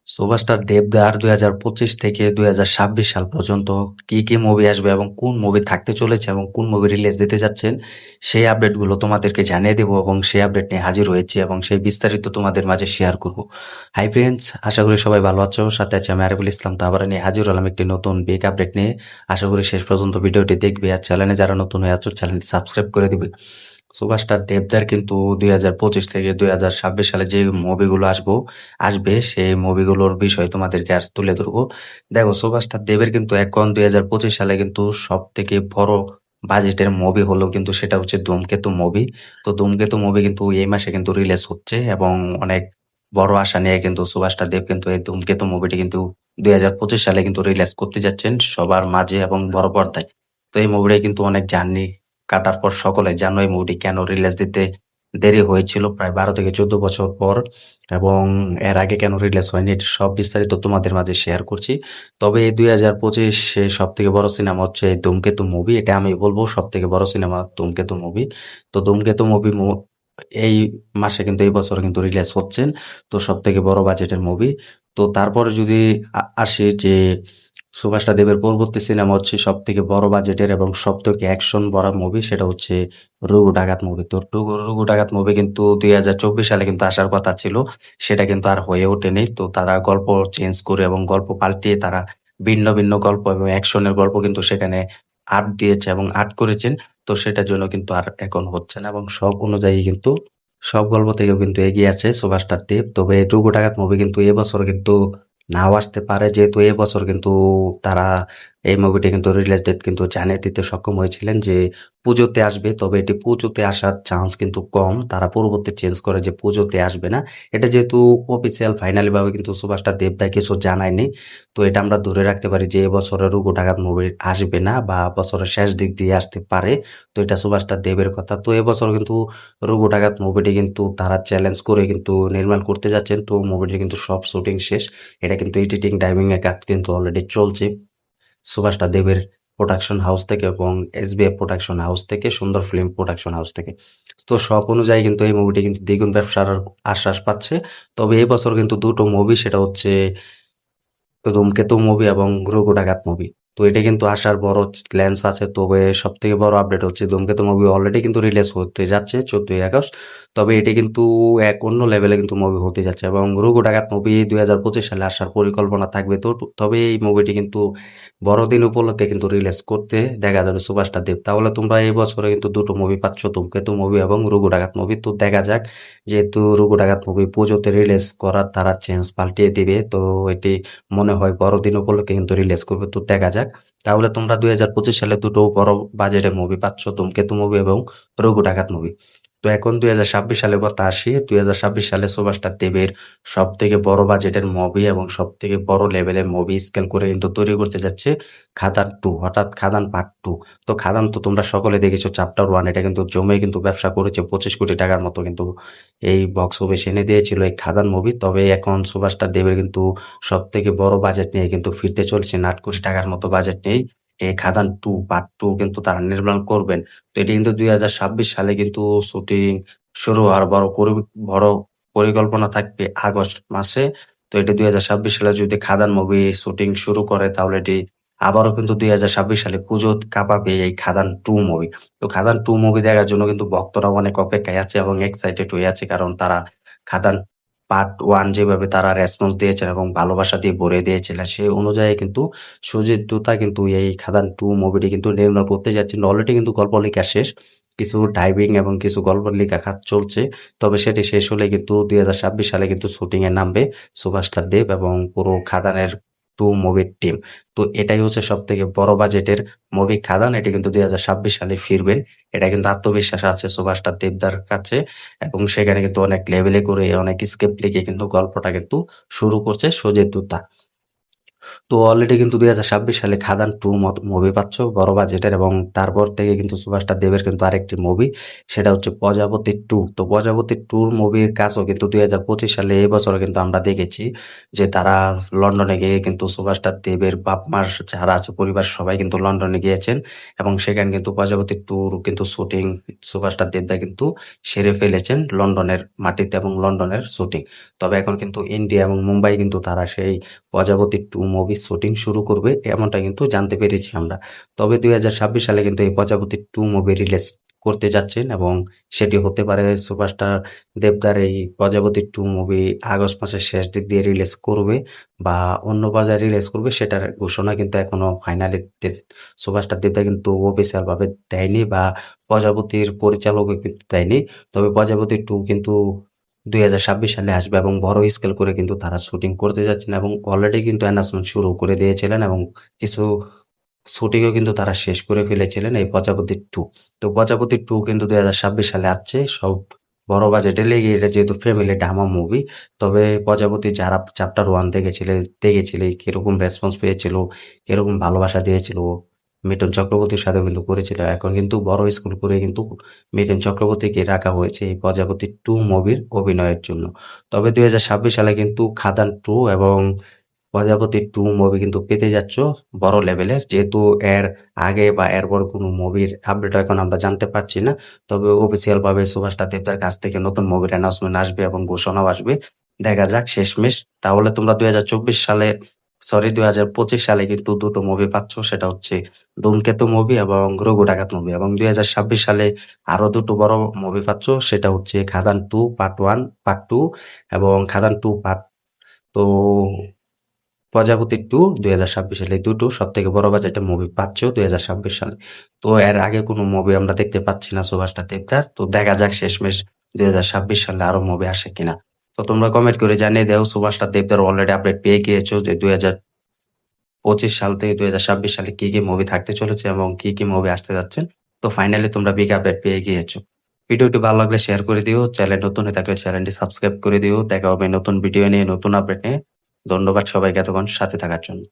Superstar দেবদার 2025 থেকে 2026 সাল পর্যন্ত কি কি মুভি আসবে এবং কোন মুভি থাকতে চলেছে এবং কোন মুভি রিলিজ দিতে যাচ্ছেন সেই আপডেটগুলো তোমাদেরকে জানিয়ে দেবো এবং সেই আপডেট নিয়ে হাজির হয়েছি এবং সেই বিস্তারিত তোমাদের মাঝে শেয়ার করব। হাই ফ্রেন্ডস, আশা করি সবাই ভালো আছো। সাথে আছে আমি আরিফুল ইসলাম। তো আবার নিয়ে হাজির হলাম একটি নতুন বিগ আপডেট নিয়ে। আশা করি শেষ পর্যন্ত ভিডিওটি দেখবে আর চ্যানেলে যারা নতুন হয়ে আছো চ্যানেলটি সাবস্ক্রাইব করে দিবে। সুপারস্টার দেবদার কিন্তু 2025 থেকে 2026 সালে যে মুভিগুলো আসবে সেই মুভিগুলোর বিষয় তোমাদেরকে আজ তুলে ধরবো। দেখো, সুপারস্টার দেবের কিন্তু এখন 2025 সালে কিন্তু সব থেকে বড় বাজেটের মুভি হলো কিন্তু সেটা হচ্ছে ধূমকেতু মুভি। তো ধূমকেতু মুভি কিন্তু এই মাসে কিন্তু রিলিজ হচ্ছে এবং অনেক বড় আশা নিয়ে কিন্তু সুপারস্টার দেব কিন্তু এই ধূমকেতু মুভিটি কিন্তু 2025 সালে কিন্তু রিলিজ করতে যাচ্ছেন সবার মাঝে এবং বড় পর্দায়। তো এই মুভিটা কিন্তু অনেক জার্নি কাটার পর সকলে জানো এই মুভিটি কেন রিলিজ দিতে দেরি হয়েছিল প্রায় 12 থেকে 14 বছর পর, এবং এর আগে কেন রিলিজ হয়নি এটি সব বিস্তারিত তোমাদের মাঝে শেয়ার করছি। তবে এই 2025 সব থেকে বড় সিনেমা হচ্ছে এই ধূমকেতু মুভি। এটা আমি বলবো সব থেকে বড় সিনেমা ধূমকেতু মুভি। তো ধূমকেতু মুভি এই মাসে কিন্তু এই বছর কিন্তু রিলিজ হচ্ছেন। তো সব থেকে বড় বাজেটের মুভি। তো তারপরে যদি আসি যে সুভাষটা দেবের পরবর্তী সিনেমা হচ্ছে সব থেকে বড় বাজেটের এবং সব থেকে অ্যাকশন ভরা মুভি, সেটা হচ্ছে রঘু ডাকাত মুভি। তো রঘু ডাকাত মুভি কিন্তু 2024 সালে কিন্তু আসার কথা ছিল, সেটা কিন্তু আর হয়ে ওঠেনি। তো তারা গল্প চেঞ্জ করে এবং গল্প পাল্টিয়ে তারা ভিন্ন ভিন্ন গল্প এবং অ্যাকশনের গল্প কিন্তু সেখানে আর্ট দিয়েছে এবং আর্ট করেছেন। তো সেটার জন্য কিন্তু আর এখন হচ্ছে না এবং সব অনুযায়ী কিন্তু সব গল্প থেকেও কিন্তু এগিয়ে আছে সুভাষটার দেব। তবে রঘু ডাকাত মুভি কিন্তু এবছর কিন্তু নাও আসতে পারে, যেহেতু এবছর কিন্তু তারা এই মুভিটি কিন্তু রিলিজ ডেট কিন্তু জানিয়ে দিতে সক্ষম হয়েছিলেন যে পুজোতে আসবে। তবে এটি পুজোতে আসার চান্স কিন্তু কম, তারা পরবর্তী চেঞ্জ করে যে পুজোতে আসবে না। এটা যেহেতু অফিসিয়াল ফাইনালি ভাবে কিন্তু সুভাষটা দেবদা কিছু জানায়নি, তো এটা আমরা ধরে রাখতে পারি যে এবছরের রঘু ডাকাত মুভি আসবে না বা বছরের শেষ দিক দিয়ে আসতে পারে। তো এটা সুভাষটা দেবের কথা। তো এবছর কিন্তু রঘু ডাকাত মুভিটি কিন্তু তারা চ্যালেঞ্জ করে কিন্তু নির্মাণ করতে যাচ্ছেন। তো মুভিটি কিন্তু সব শুটিং শেষ, এটা কিন্তু এডিটিং টাইমিং এর কাজ কিন্তু অলরেডি চলছে সুভাষটা দেবের প্রোডাকশন হাউস থেকে এবং এসবিএফ প্রোডাকশন হাউস থেকে, সুন্দর ফিল্ম প্রোডাকশন হাউস থেকে। তো সব অনুযায়ী কিন্তু এই মুভিটি কিন্তু দ্বিগুণ ব্যবসার আশ্বাস পাচ্ছে। তবে এই বছর কিন্তু দুটো মুভি, সেটা হচ্ছে ধূমকেতু মুভি এবং রঘু ডাকাত মুভি। তো এটা কিন্তু আসার বড় চ্যালেঞ্জ আছে। তবে সব থেকে বড় আপডেট হচ্ছে ধূমকেতু মুভি অলরেডি কিন্তু রিলিজ হতে যাচ্ছে 14ই আগস্ট। তবে এটি কিন্তু এক অন্য লেভেলে কিন্তু মুভি হতে যাচ্ছে এবং রঘু ডাকাত মুভি 2025 সালে আসার পরিকল্পনা থাকবে। তো তবে এই মুভিটি কিন্তু বড়দিন উপলক্ষে কিন্তু রিলিজ করতে দেখা যাবে সুভাষটা দেব। তাহলে তোমরা এই বছরে কিন্তু দুটো মুভি পাচ্ছ, ধূমকেতু মুভি এবং রঘু ডাকাত মুভি। তো দেখা যাক, যেহেতু রঘু ডাকাত মুভি পুজোতে রিলিজ করার তারা চেঞ্জ পাল্টিয়ে দিবে, তো এটি মনে হয় বড়দিন উপলক্ষে কিন্তু রিলিজ করবে। তো দেখা যাক, তাহলে তোমরা 2025 সালে দুটো বড় বাজেটের মুভি পাচ্ছ, ধূমকেতু মুভি এবং রঘু ডাকাত মুভি। তো এখন 2026 সালের কথা আসি। 2026 সালে সুভাষটা দেবের সব থেকে বড় বাজেটের মুভি এবং সব থেকে বড় লেভেলের মুভি স্কেল করে কিন্তু তৈরি করতে যাচ্ছে খাদান 2, অর্থাৎ খাদান পার্ট 2। তো খাদান তো তোমরা সকলে দেখেছো চ্যাপ্টার 1, এটা কিন্তু জমে কিন্তু ব্যবসা করেছে 25 কোটি টাকার মতো কিন্তু এই বক্স অফিস এনে দিয়েছিল এই খাদান মুভি। তবে এখন সুভাষটা দেবের কিন্তু সব থেকে বড় বাজেট নিয়ে কিন্তু ফিরতে চলছে, 8 কোটি টাকার মতো বাজেট নিয়ে এই খাদান 2 পার্ট 2 কিন্তু তারা নির্মাণ করবেন। তো এটি কিন্তু 2026 সালে কিন্তু শুটিং শুরু হওয়ার বড় পরিকল্পনা থাকবে আগস্ট মাসে। তো এটি 2026 সালে যদি খাদান মুভি শুটিং শুরু করে তাহলে এটি আবারও কিন্তু 2026 সালে পুজো কাঁপাবে এই খাদান 2 মুভি। তো খাদান 2 মুভি দেখার জন্য কিন্তু ভক্তরা অনেক অপেক্ষায় আছে এবং এক্সাইটেড হয়ে আছে, কারণ তারা খাদান পার্ট 1 যেভাবে তারা রেসপন্স দিয়েছেন এবং ভালোবাসা দিয়ে ভরে দিয়েছিলেন সেই অনুযায়ী কিন্তু সুজিত দত্তা কিন্তু এই খাদান 2 মুভিটি কিন্তু নির্মাণ করতে যাচ্ছেন। অলরেডি কিন্তু গল্প লেখা শেষ, কিছু টাইপিং এবং কিছু গল্প লেখা কাজ চলছে। তবে সেটি শেষ হলে কিন্তু 2026 সালে কিন্তু শুটিং এ নামবে সুভাষটা দেব এবং পুরো খাদানের 2 মুভির টিম। তো এটাই হচ্ছে সব থেকে বড় বাজেটের মুভি খাদান। এটি কিন্তু 2026 সালে ফিরবেন, এটা কিন্তু আত্মবিশ্বাস আছে সুভাষটা দেবদার কাছে এবং সেখানে কিন্তু অনেক লেভেলে করে অনেক স্ক্রিপ্ট লিখে কিন্তু গল্পটা কিন্তু শুরু করছে সুজিত দত্তা। তো অলরেডি কিন্তু 2026 সালে খাদান 2 মুভি পাচ্ছ বড় বাজেটের, এবং তারপর থেকে কিন্তু সুপারস্টার দেবের কিন্তু আরেকটি মুভি, সেটা হচ্ছে প্রজাপতি 2। তো প্রজাপতি 2 মুভির কাজও কিন্তু 2025 সালে এই বছর কিন্তু আমরা দেখেছি যে তারা লন্ডনে গিয়ে কিন্তু সুপারস্টার দেবের বাপ মার যারা আছে পরিবার সবাই কিন্তু লন্ডনে গিয়েছেন, এবং সেখানে কিন্তু প্রজাপতি 2 কিন্তু শুটিং সুপারস্টার দেবদা কিন্তু সেরে ফেলেছেন লন্ডনের মাটিতে এবং লন্ডনের শুটিং। তবে এখন কিন্তু ইন্ডিয়া এবং মুম্বাই কিন্তু তারা সেই প্রজাপতি 2 মুভির শুটিং শুরু করবে, এমনটা কিন্তু জানতে পেরেছি আমরা। তবে 2026 সালে কিন্তু এই প্রজাপতি 2 মুভি রিলিজ করতে যাচ্ছেন, এবং সেটি হতে পারে সুপারস্টার দেবদার এই প্রজাপতি 2 মুভি আগস্ট মাসের শেষ দিক দিয়ে রিলিজ করবে বা অন্য পর্যায়ে রিলিজ করবে, সেটার ঘোষণা কিন্তু এখনো ফাইনালি সুপারস্টার দেবদা কিন্তু অফিসিয়াল ভাবে দেয়নি, বা প্রজাপতির পরিচালকও কিন্তু দেয়নি। তবে প্রজাপতি 2 কিন্তু 2026 সালে আসবে এবং বড় স্কেল করে কিন্তু তারা শুটিং করতে যাচ্ছেন, এবং অলরেডি কিন্তু অ্যানাউন্সমেন্ট শুরু করে দিয়েছিলেন, এবং কিছু শুটিংও কিন্তু তারা শেষ করে ফেলেছিলেন এই প্রজাপতি 2। তো প্রজাপতি 2 কিন্তু 2026 সালে আসছে, সব বড় বাজেটে লেগে, এটা যেহেতু ফ্যামিলি ড্রামা মুভি। তবে প্রজাপতি যারা চ্যাপ্টার 1 দেখেছিলে কিরকম রেসপন্স পেয়েছিল, কিরকম ভালোবাসা দিয়েছিল, মিঠুন চক্রবর্তীর সাথে কিন্তু করেছিল। এখন কিন্তু বড় স্কুল করে কিন্তু মিঠুন চক্রবর্তীকে রাখা হয়েছে এই প্রজাপতি 2 মুভির অভিনয়ের জন্য। তবে 2026 সালে কিন্তু খাদান 2 এবং প্রজাপতি 2 মুভি কিন্তু পেতে যাচ্ছ বড় লেভেলের, যেহেতু এর আগে বা এরপর কোনো মুভির আপডেট এখন আমরা জানতে পারছি না। তবে অফিসিয়াল ভাবে সুভাষটা দেবদার কাছ থেকে নতুন মুভির অ্যানাউন্সমেন্ট আসবে এবং ঘোষণাও আসবে, দেখা যাক শেষমেশ। তাহলে তোমরা 2024 সালে, সরি 2025 সালে কিন্তু দুটো মুভি পাচ্ছ, সেটা হচ্ছে ধূমকেতু মুভি এবং রঘু ডাকাত মুভি, এবং 2026 সালে আরো দুটো বড় মুভি পাচ্ছ, সেটা হচ্ছে খাদান 2 পার্ট 1 পার্ট 2 এবং খাদান 2 পার্ট। তো প্রজাপতি 2 2026 সালে, এই দুটো সব থেকে বড় বাজেটের মুভি পাচ্ছ 2026 সালে। তো এর আগে কোনো মুভি আমরা দেখতে পাচ্ছি না সুভাষটা দেবদার। তো দেখা যাক শেষমেশ 2026 সালে আরো মুভি আসে কিনা। তো তোমরা কমেন্ট করে জানিয়ে দাও সুভাষটা দেবদার অলরেডি আপডেট পেয়ে গিয়েছো যে 2025 সাল থেকে 2026 সালে কি কি মুভি থাকতে চলেছে এবং কি কি মুভি আসতে যাচ্ছেন। তো ফাইনালি তোমরা বিগ আপডেট পেয়ে গিয়েছো। ভিডিওটি ভালো লাগলে শেয়ার করে দিও, চ্যানেল নতুন হয়ে থাকলে চ্যানেলটি সাবস্ক্রাইব করে দিও। দেখা হবে নতুন ভিডিও নিয়ে, নতুন আপডেট নিয়ে। ধন্যবাদ সবাইকে এতক্ষণ সাথে থাকার জন্য।